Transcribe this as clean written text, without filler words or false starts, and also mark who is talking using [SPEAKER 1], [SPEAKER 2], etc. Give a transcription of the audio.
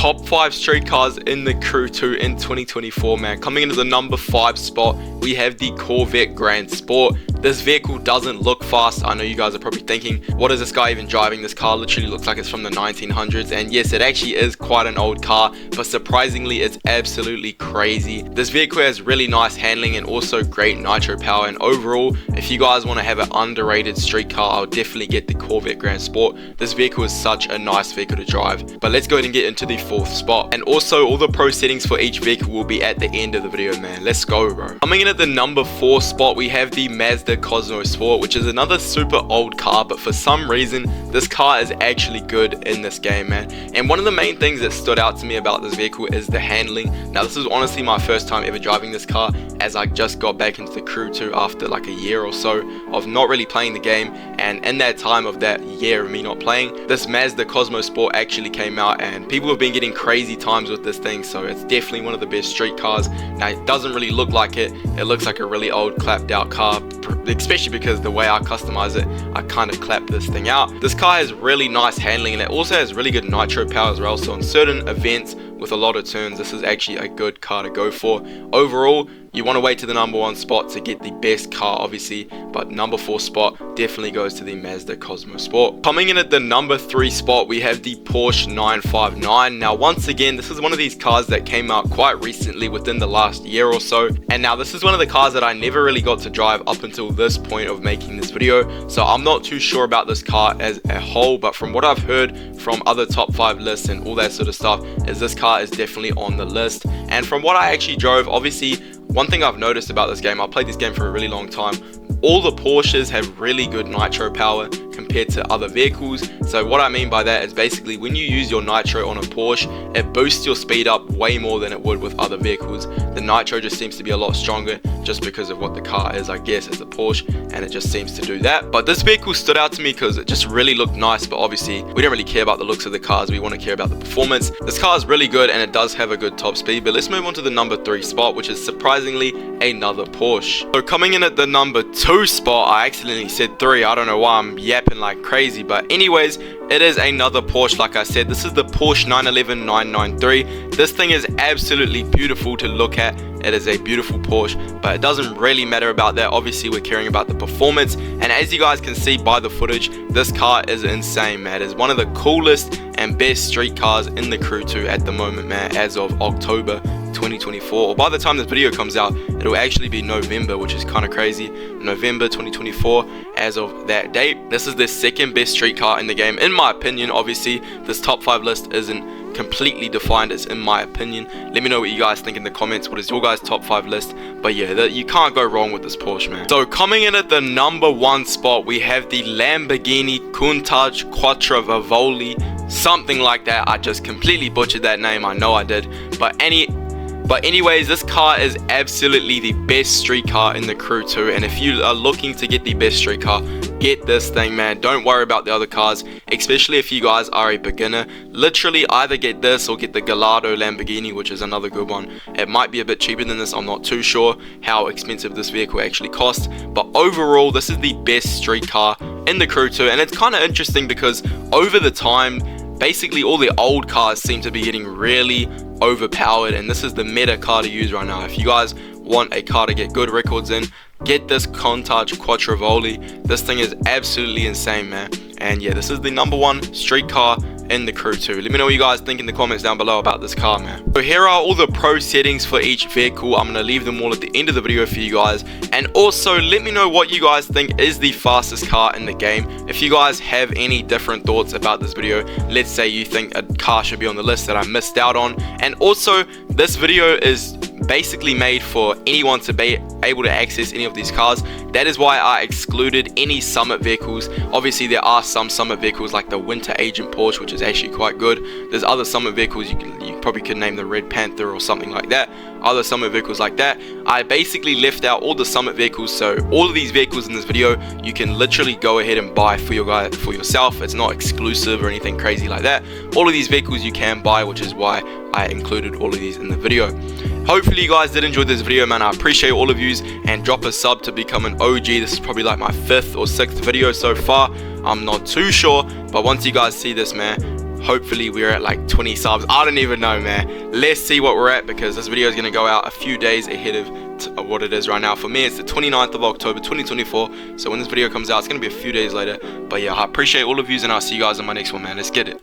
[SPEAKER 1] top 5 street cars in the Crew 2 in 2024, man. Coming into the number 5 spot, we have the Corvette Grand Sport. This vehicle doesn't look fast. I know you guys are probably thinking, what is this guy even driving? This car literally looks like it's from the 1900s, and yes, it actually is quite an old car, but surprisingly, it's absolutely crazy. This vehicle has really nice handling and also great nitro power, and overall, if you guys want to have an underrated street car, I'll definitely get the Corvette Grand Sport. This vehicle is such a nice vehicle to drive. But let's go ahead and get into the 4th spot. And also, all the pro settings for each vehicle will be at the end of the video, man. Let's go, bro. Coming in at the number 4 spot, we have the Mazda Cosmo Sport, which is another super old car, but for some reason, this car is actually good in this game, man. And one of the main things that stood out to me about this vehicle is the handling. Now, this is honestly my first time ever driving this car, as I just got back into the Crew 2 after like a year or so of not really playing the game. And in that time of that year of me not playing, this Mazda Cosmo Sport actually came out, and people have been getting crazy times with this thing, so it's definitely one of the best street cars. Now, it doesn't really look like it. It looks like a really old clapped out car, especially because the way I customize it, I kind of clap this thing out. This car has really nice handling, and it also has really good nitro power as well, so on certain events with a lot of turns, this is actually a good car to go for. Overall, you want to wait to the number 1 spot to get the best car, obviously, but number 4 spot definitely goes to the Mazda Cosmo Sport. Coming in at the number 3 spot, we have the Porsche 959. Now, once again, this is one of these cars that came out quite recently within the last year or so, and now this is one of the cars that I never really got to drive up until this point of making this video, so I'm not too sure about this car as a whole, but from what I've heard from other top 5 lists and all that sort of stuff, is this car is definitely on the list. And from what I actually drove, obviously, one thing I've noticed about this game, I've played this game for a really long time, all the Porsches have really good nitro power compared to other vehicles. So what I mean by that is basically when you use your nitro on a Porsche, it boosts your speed up way more than it would with other vehicles. The nitro just seems to be a lot stronger just because of what the car is, I guess, as a Porsche, and it just seems to do that. But this vehicle stood out to me because it just really looked nice, but obviously we don't really care about the looks of the cars, we want to care about the performance. This car is really good and it does have a good top speed, but let's move on to the number 3 spot, which is surprisingly another Porsche. So coming in at the number 2 spot, I accidentally said 3, I don't know why I'm yapping like crazy, but anyways, it is another Porsche. Like I said, this is the Porsche 911 993. This thing is absolutely beautiful to look at. It is a beautiful Porsche, but it doesn't really matter about that. Obviously, we're caring about the performance, and as you guys can see by the footage, this car is insane, man. It is one of the coolest and best street cars in the Crew 2 at the moment, man, as of October 2024, or by the time this video comes out, it'll actually be November, which is kind of crazy. November 2024 as of that date. This is the second best street car in the game, in my opinion. Obviously, this top 5 list isn't completely defined, it's in my opinion. Let me know what you guys think in the comments. What is your guys' top 5 list? But yeah, you can't go wrong with this Porsche, man. So coming in at the number 1 spot, we have the Lamborghini Kage Quattrovoli, something like that. I just completely butchered that name, I know I did, but anyways, this car is absolutely the best street car in the Crew 2, and if you are looking to get the best street car, get this thing, man. Don't worry about the other cars, especially if you guys are a beginner. Literally either get this or get the Gallardo Lamborghini, which is another good one. It might be a bit cheaper than this, I'm not too sure how expensive this vehicle actually costs, but overall this is the best street car in the Crew 2, and it's kind of interesting because over the time, basically all the old cars seem to be getting really overpowered, and this is the meta car to use right now. If you guys want a car to get good records in, get this Kage Quattrovoli. This thing is absolutely insane, man. And yeah, this is the number 1 street car in the Crew 2. Let me know what you guys think in the comments down below about this car, man. So here are all the pro settings for each vehicle. I'm going to leave them all at the end of the video for you guys. And also, let me know what you guys think is the fastest car in the game. If you guys have any different thoughts about this video, let's say you think a car should be on the list that I missed out on. And also, this video is basically made for anyone to be able to access any of these cars. That is why I excluded any summit vehicles. Obviously, there are some summit vehicles like the Winter Agent Porsche, which is actually quite good. There's other summit vehicles, you probably could name the Red Panther or something like that. Other summit vehicles like that. I basically left out all the summit vehicles, so all of these vehicles in this video you can literally go ahead and buy for yourself. It's not exclusive or anything crazy like that. All of these vehicles you can buy, which is why I included all of these in the video. Hopefully you guys did enjoy this video, man. I appreciate all of yous, and drop a sub to become an OG. This is probably like my 5th or 6th video so far. I'm not too sure, but once you guys see this, man, Hopefully we're at like 20 subs. I don't even know, man. Let's see what we're at, because this video is going to go out a few days ahead of what it is right now. For me, it's the 29th of October 2024, so when this video comes out, it's going to be a few days later. But yeah, I appreciate all of you, and I'll see you guys in my next one, man. Let's get it.